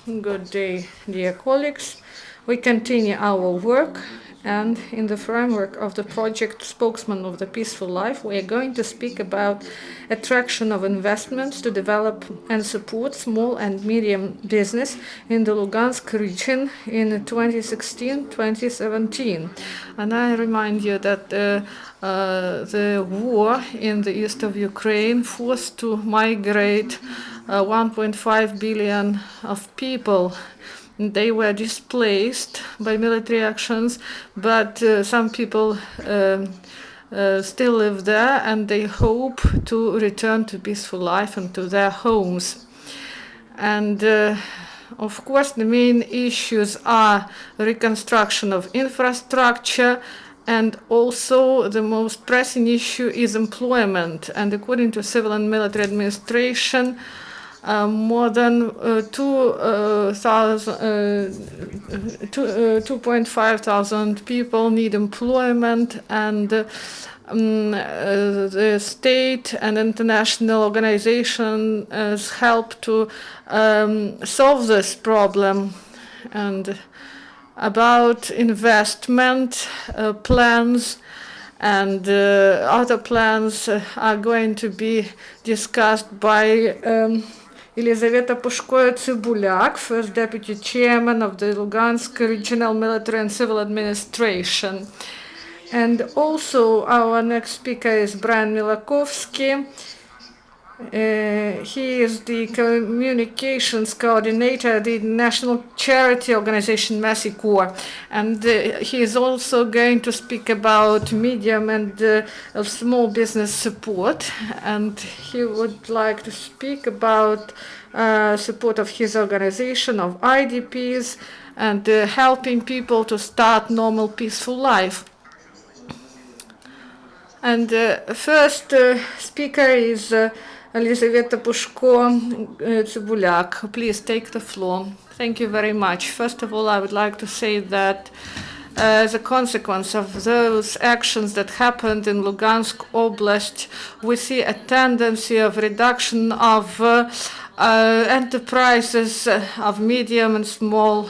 Good day, dear colleagues. We continue our work, and in the framework of the project Spokesman of the Peaceful Life, we are going to speak about attraction of investments to develop and support small and medium business in the Lugansk region in 2016-2017. And I remind you that the war in the east of Ukraine forced to migrate 1.5 billion of people. They were displaced by military actions, but some people still live there, and they hope to return to peaceful life and to their homes. And of course, the main issues are reconstruction of infrastructure, and also the most pressing issue is employment. And according to civil and military administration, more than 2.5 thousand people need employment, and the state and international organizations help to solve this problem. And about investment plans and other plans are going to be discussed by Elizaveta Pushko-Tsybulyak, first deputy chairman of the Lugansk Regional Military and Civil Administration. And also our next speaker is Milakovsky. He is the communications coordinator at the national charity organization Mercy Corps, and he is also going to speak about medium and small business support, and he would like to speak about support of his organization of IDPs and helping people to start normal peaceful life. And first speaker is Elizaveta Pushko-Tsybulyak. Please take the floor. Thank you very much. First of all, I would like to say that as a consequence of those actions that happened in Lugansk Oblast, we see a tendency of reduction of enterprises of medium and small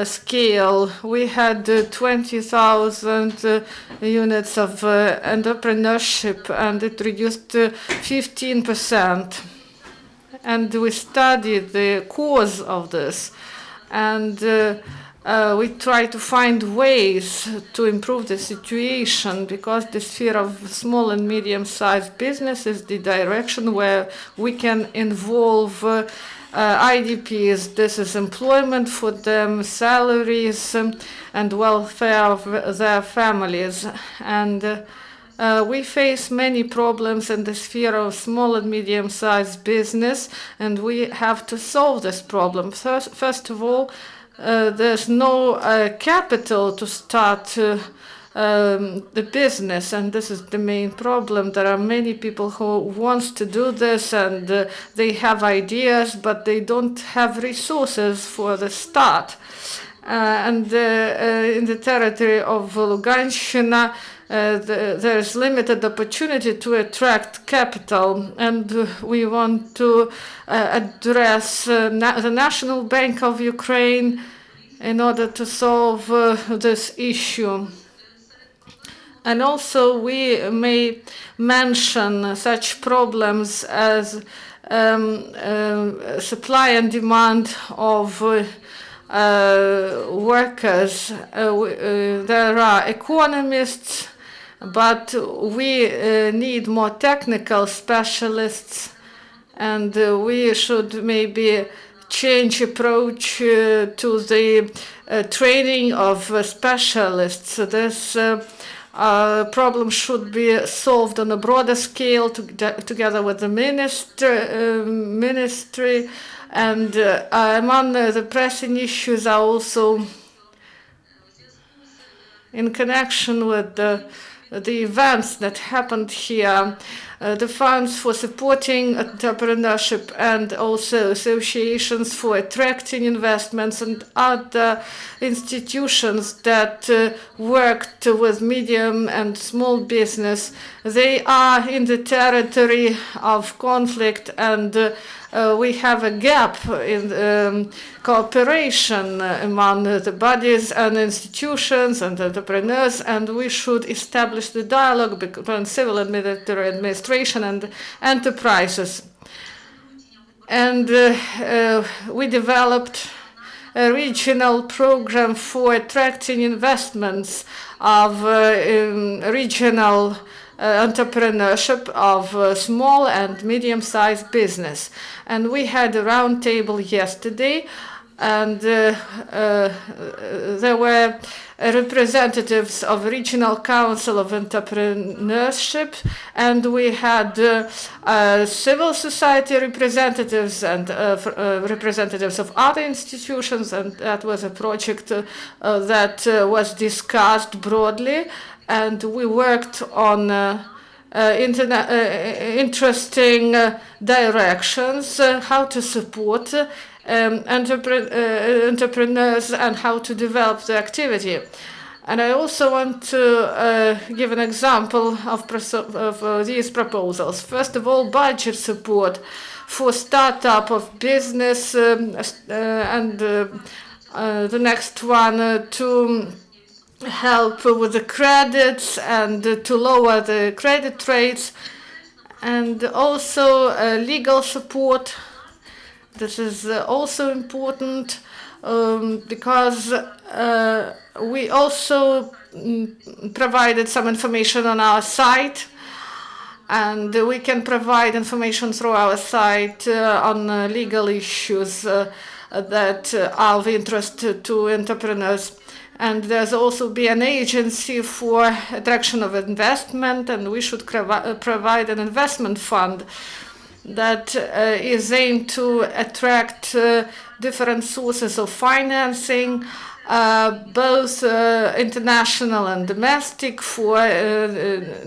scale. We had 20,000 units of entrepreneurship, and it reduced 15%. And we studied the cause of this, and we try to find ways to improve the situation, because the sphere of small and medium-sized business is the direction where we can involve IDPs. This is employment for them, salaries, and welfare of their families. And we face many problems in the sphere of small and medium-sized business, and we have to solve this problem. First of all, there's no capital to start the business, and this is the main problem. There are many people who want to do this, and they have ideas, but they don't have resources for the start. And in the territory of Lugansk, there's limited opportunity to attract capital, and we want to address the National Bank of Ukraine in order to solve this issue. And also we may mention such problems as supply and demand of workers. There are economists, but we need more technical specialists, and we should maybe change approach to the training of specialists. This problem should be solved on a broader scale together with the ministry. And among the pressing issues are also in connection with the events that happened here. the funds for supporting entrepreneurship and also associations for attracting investments and other institutions that worked with medium and small business. They are in the territory of conflict, and we have a gap in cooperation among the bodies and institutions and entrepreneurs, and we should establish the dialogue between civil and military administration and enterprises. And we developed a regional program for attracting investments of regional entrepreneurship of small and medium-sized business. And we had a roundtable yesterday, and there were representatives of Regional Council of Entrepreneurship, and we had civil society representatives and representatives of other institutions, and that was a project that was discussed broadly. And we worked on interesting directions, how to support entrepreneurs and how to develop the activity. And I also want to give an example of these proposals. First of all, budget support for startup of business, and the next one to help with the credits and to lower the credit rates, and also legal support. This is also important because we also provided some information on our site, and we can provide information through our site on legal issues that are of interest to entrepreneurs. And there's also be an agency for attraction of investment, and we should provide an investment fund that is aimed to attract different sources of financing, both international and domestic, for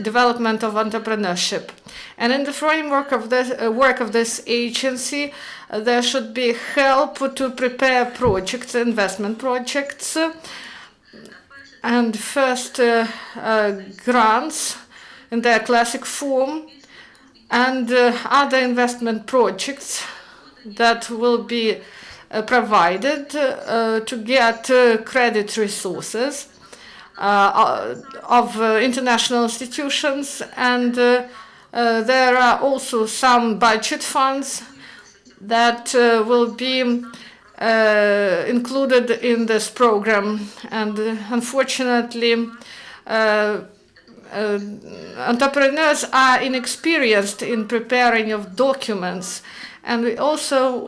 development of entrepreneurship. And in the framework of the work of this agency, there should be help to prepare projects, investment projects, and first grants in their classic form, and other investment projects that will be provided to get credit resources of international institutions. And there are also some budget funds that will be included in this program. And unfortunately, entrepreneurs are inexperienced in preparing of documents, and we also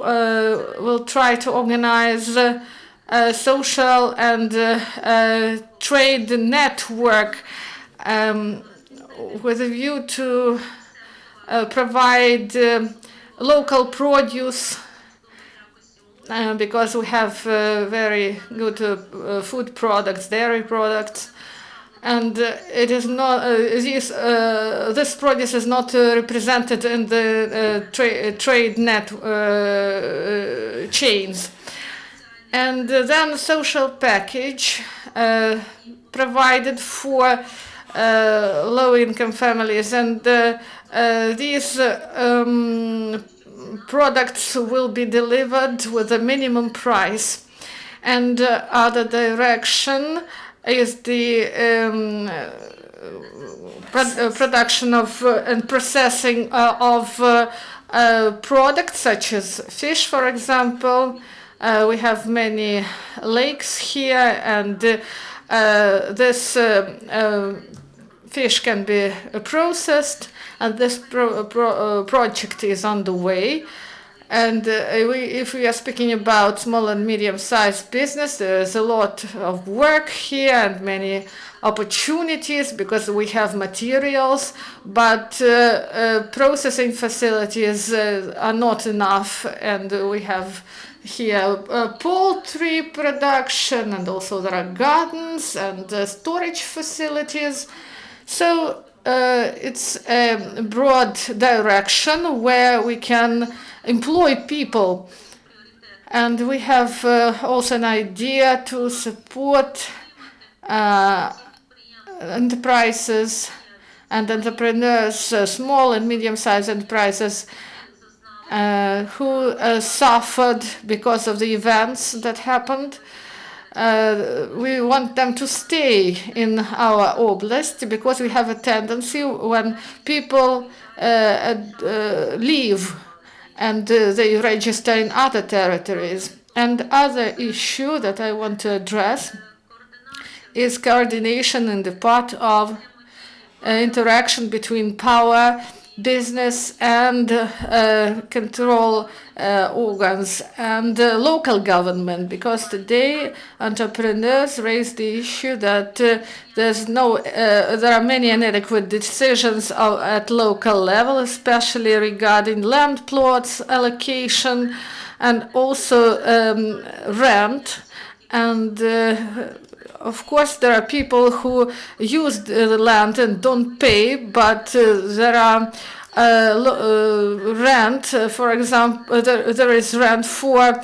will try to organize a social and trade network with a view to provide local produce, because we have very good food products, dairy products. And it is not this produce is not represented in the trade net chains. And then social package provided for low-income families, and these products will be delivered with a minimum price. And other direction is the production of and processing of products such as fish, for example. We have many lakes here, and this fish can be processed, and this project is on the way. And if we are speaking about small and medium-sized business, there is a lot of work here and many opportunities, because we have materials, but processing facilities are not enough. And we have here poultry production, and also there are gardens and storage facilities. So it's a broad direction where we can employ people. And we have also an idea to support enterprises and entrepreneurs, small and medium-sized enterprises who suffered because of the events that happened. We want them to stay in our oblast because we have a tendency when people leave and they register in other territories. And other issue that I want to address is coordination in the part of interaction between power, business, and control organs and local government, because today entrepreneurs raise the issue that there are many inadequate decisions at local level, especially regarding land plots, allocation, and also rent. And of course, there are people who use the land and don't pay, but there are rent, for example, there is rent for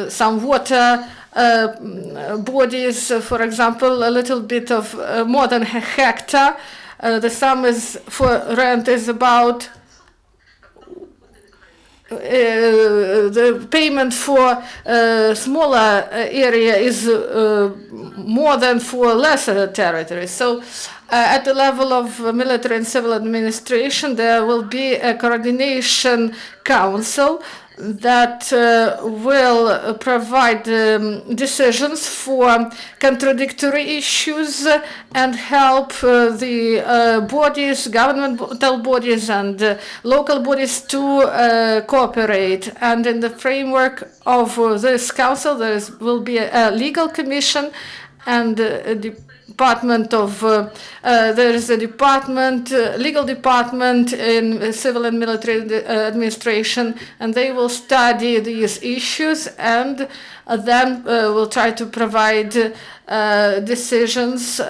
some water bodies, for example, a little bit of more than a hectare. The sum is for rent is about the payment for smaller area is more than for lesser territories. So at the level of military and civil administration, there will be a coordination council that will provide decisions for contradictory issues and help the bodies, governmental bodies and local bodies to cooperate. And in the framework of this council, will be a legal commission and a department of there is a department, legal department in civil and military administration, and they will study these issues and then will try to provide decisions.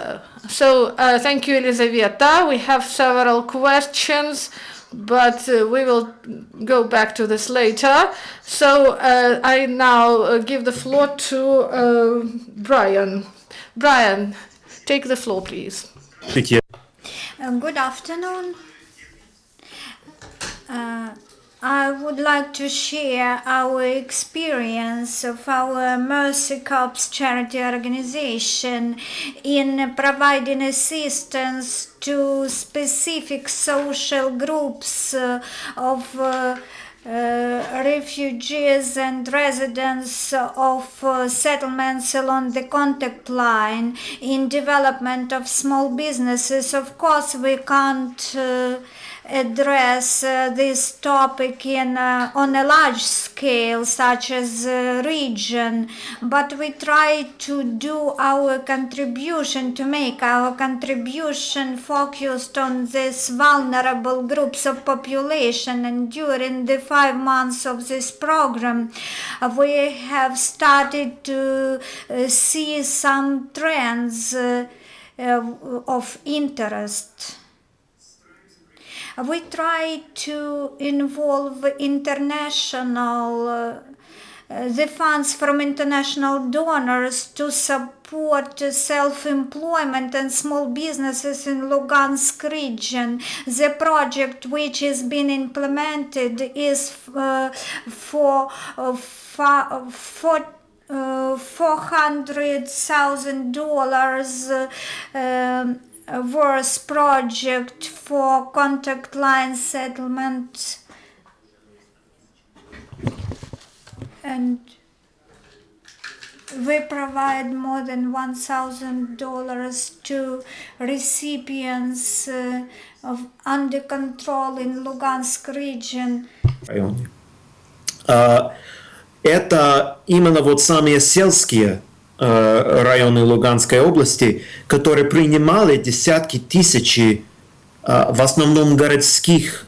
So thank you, Elizaveta. We have several questions, but we will go back to this later. So I now give the floor to Brian. Brian, take the floor, please. Good afternoon. I would like to share our experience of our Mercy Corps charity organization in providing assistance to specific social groups of refugees and residents of settlements along the contact line in development of small businesses. Of course, we can't address this topic on a large scale, such as region, but we try to do our contribution, to make our contribution focused on these vulnerable groups of population. And during the 5 months of this program, we have started to see some trends of interest. We try to involve international, the funds from international donors to support self-employment and small businesses in Lugansk region. The project which is being implemented is for $400,000 worth project for contact line settlement, and we provide more than $1,000 to recipients of under control in Lugansk region. Это именно вот самые сельские районы Луганской области, которые принимали десятки тысяч, в основном городских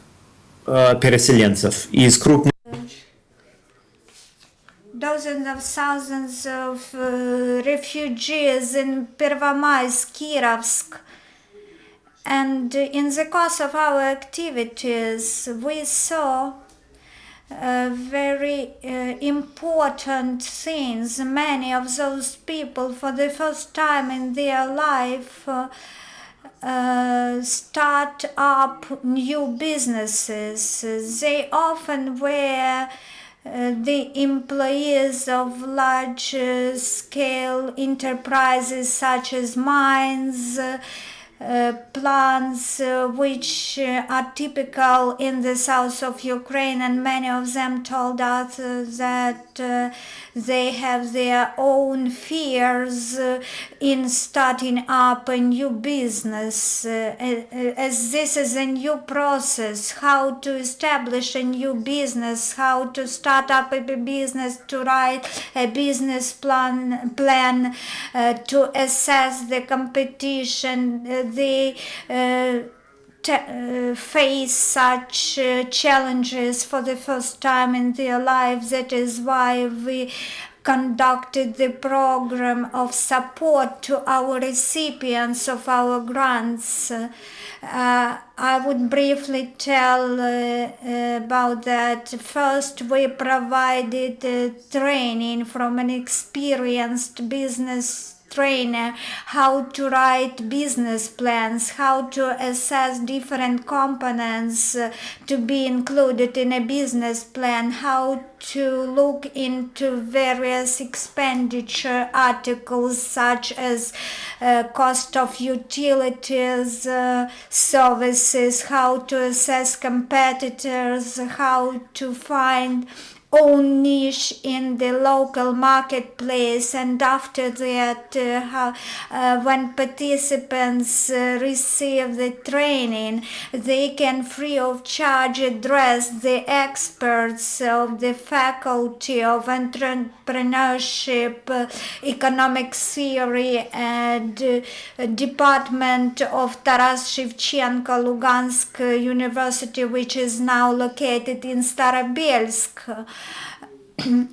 переселенцев из крупных. Dozens of thousands of refugees in Pervomaisk, Kirovsk, And in the course of our activities, we saw very important things. Many of those people, for the first time in their life, start up new businesses. They often were the employees of large scale enterprises such as mines, plants which are typical in the south of Ukraine, and many of them told us that they have their own fears in starting up a new business, as this is a new process, how to establish a new business, how to start up a business, to write a business plan to assess the competition. They face such challenges for the first time in their lives. That is why we conducted the program of support to our recipients of our grants. I would briefly tell about that. First, we provided training from an experienced business trainer, how to write business plans, how to assess different components to be included in a business plan, how to look into various expenditure articles such as cost of utilities, services, how to assess competitors, how to find own niche in the local marketplace. And after that, when participants receive the training, they can free of charge address the experts of the Faculty of Entrepreneurship, Economic Theory and Department of Taras Shevchenko Lugansk University, which is now located in Starobelsk,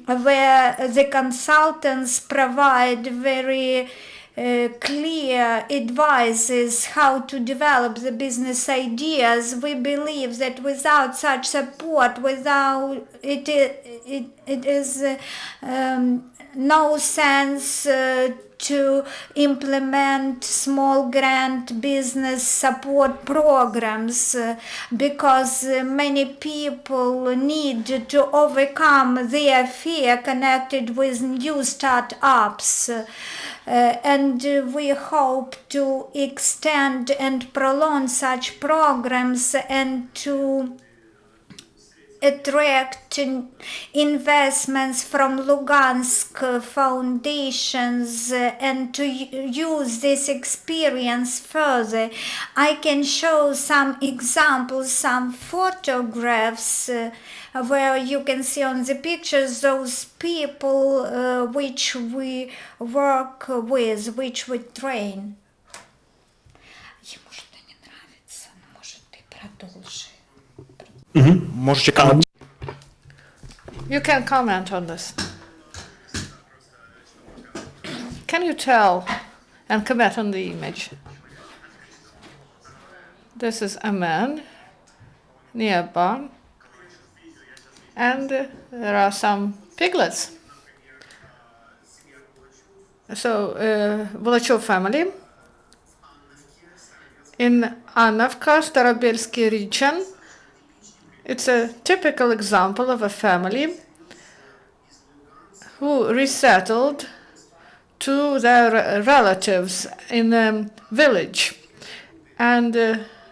where the consultants provide very clear advices how to develop the business ideas. We believe that without such support, without it is no sense to implement small grant business support programs, because many people need to overcome their fear connected with new startups. And we hope to extend and prolong such programs and to attract investments from Lugansk foundations and to use this experience further. I can show some examples, some photographs where you can see on the pictures those people which we work with, which we train. Можете комментировать. You can comment on this. Can you tell and comment on the image? This is a man near a barn, and there are some piglets. So, Volachov family in Annovka, Starobelsky region. It's a typical example of a family who resettled to their relatives in a village, and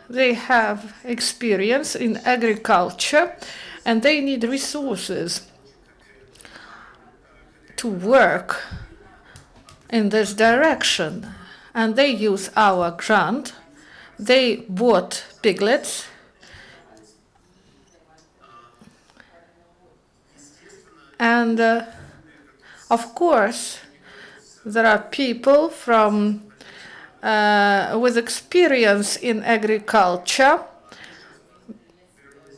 they have experience in agriculture, and they need resources to work in this direction, and they use our grant. They bought piglets, and of course there are people from with experience in agriculture,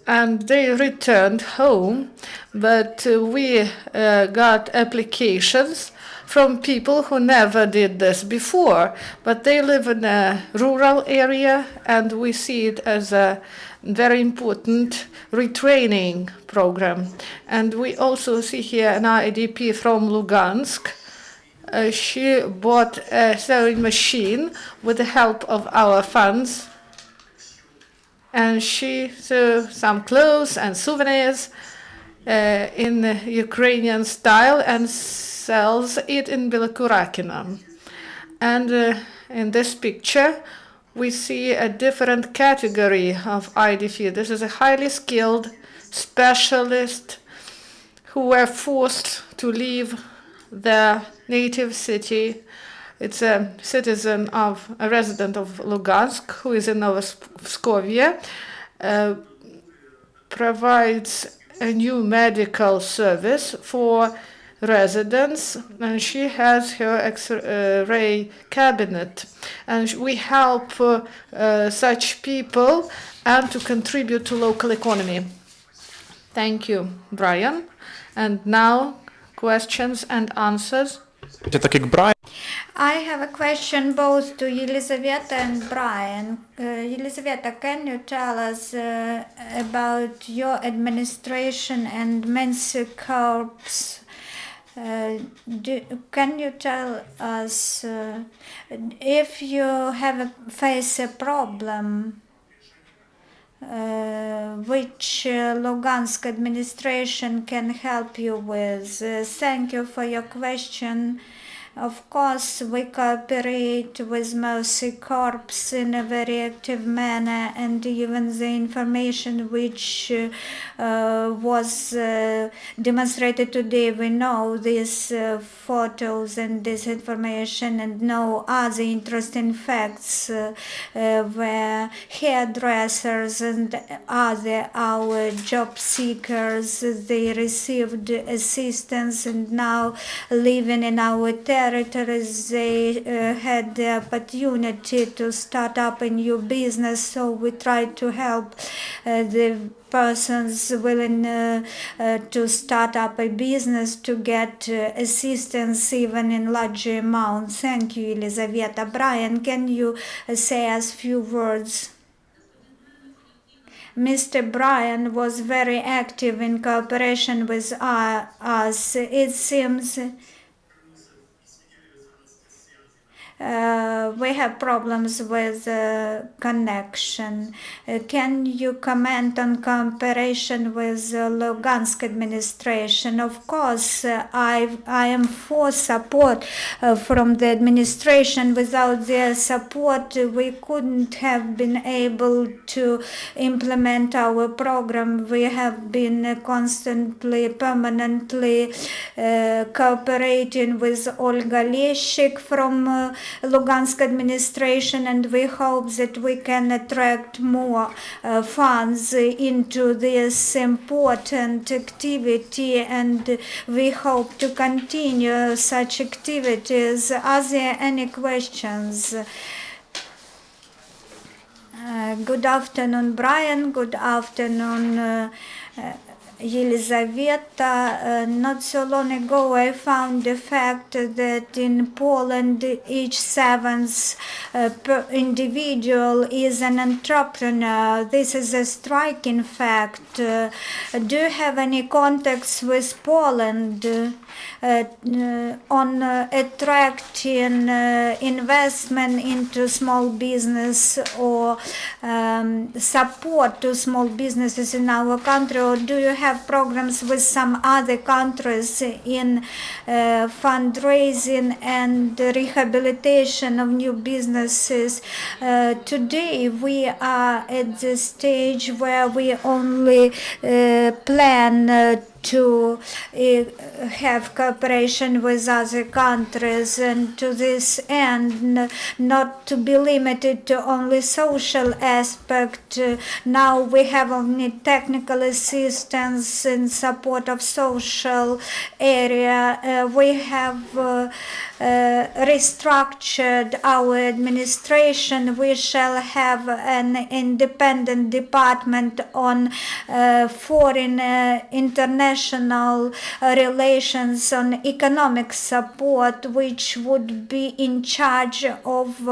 and they returned home, but we got applications from people who never did this before, but they live in a rural area, and we see it as a very important retraining program. And we also see here an IDP from Lugansk. She bought a sewing machine with the help of our funds, and she sew some clothes and souvenirs in Ukrainian style and sells it in Bilokurakina. And in this picture, we see a different category of IDP. This is a highly skilled specialist who were forced to leave their native city. It's a resident of Lugansk, who is in Novoskovia, provides a new medical service for residents, and she has her X-ray cabinet. And we help such people and to contribute to local economy. Thank you, Brian. And now, questions and answers. I have a question both to Elizaveta and Brian. Elizaveta, can you tell us about your administration and Mensa Corps? Can you tell us if you face a problem which Lugansk administration can help you with? Thank you for your question. Of course, we cooperate with Mercy Corps in a very active manner, and even the information which was demonstrated today, we know these photos and this information and know other interesting facts where hairdressers and other our job seekers, they received assistance and now living in our territories, they had the opportunity to start up a new business, so we try to help the persons willing to start up a business to get assistance even in larger amounts. Thank you, Elizaveta. Brian, can you say us a few words? Mr. Brian was very active in cooperation with us. It seems we have problems with connection. Can you comment on cooperation with Lugansk administration? Of course, I am for support from the administration. Without their support, we couldn't have been able to implement our program. We have been constantly, permanently cooperating with Olga Leshik from Lugansk administration, and we hope that we can attract more funds into this important activity, and we hope to continue such activities. Are there any questions? Good afternoon, Brian. Good afternoon, Elizaveta. Not so long ago I found the fact that in Poland each seventh individual is an entrepreneur. This is a striking fact. Do you have any contacts with Poland on attracting investment into small business or support to small businesses in our country, or do you have programs with some other countries in fundraising and rehabilitation of new businesses? Today we are at the stage where we only plan to have cooperation with other countries, and to this end not to be limited to only social aspect. Now we have only technical assistance in support of social area. We have restructured our administration. We shall have an independent department on foreign international relations, on economic support, which would be in charge of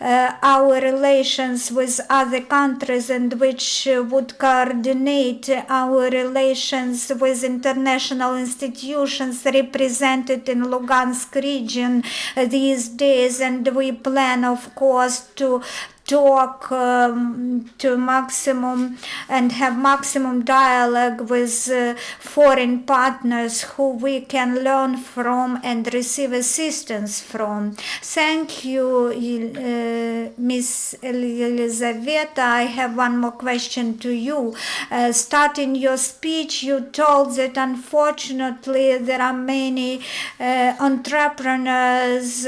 our relations with other countries, and which would coordinate our relations with international institutions represented in Lugansk region these days. And we plan, of course, to talk to maximum and have maximum dialogue with foreign partners who we can learn from and receive assistance from. Thank you, Miss Elizaveta. I have one more question to you. Starting your speech, you told that unfortunately there are many entrepreneurs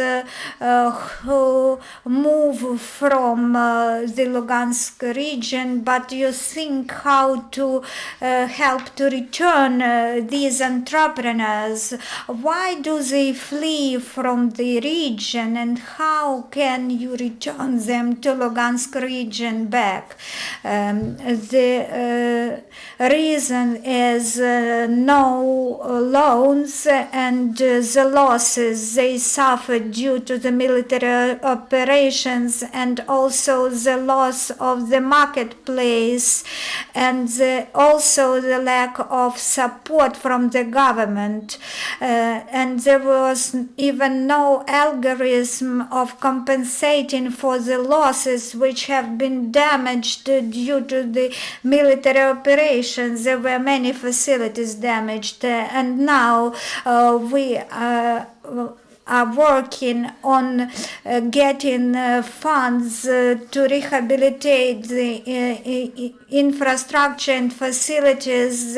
who move from the Lugansk region, but you think how to help to return these entrepreneurs. Why do they flee from the region, and how can you return them to Lugansk region back? The reason is no loans and the losses they suffered due to the military operations, and also the loss of the marketplace, and also the lack of support from the government. And there was even no algorithm of compensating for the losses which have been damaged due to the military operations. There were many facilities damaged, and now we are working on getting funds to rehabilitate the infrastructure and facilities.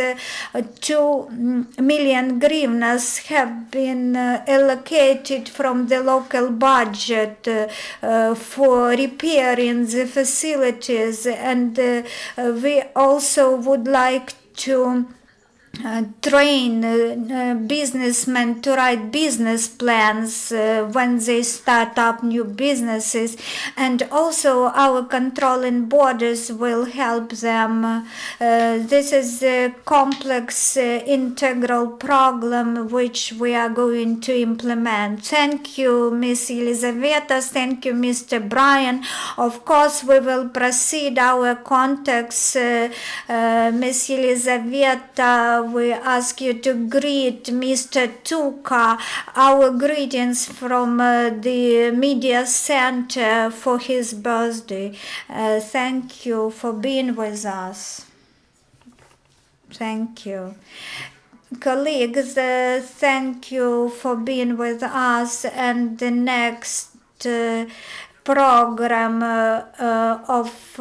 2 million hryvnias have been allocated from the local budget for repairing the facilities, and we also would like to train businessmen to write business plans when they start up new businesses, and also our controlling borders will help them. This is a complex integral program which we are going to implement. Thank you, Miss Elizaveta. Thank you, Mr. Brian. Of course, we will proceed our contacts. Miss Elizaveta, we ask you to greet Mr. Tuka. Our greetings from the media center for his birthday. Thank you for being with us. Thank you. Colleagues, thank you for being with us, and the next program of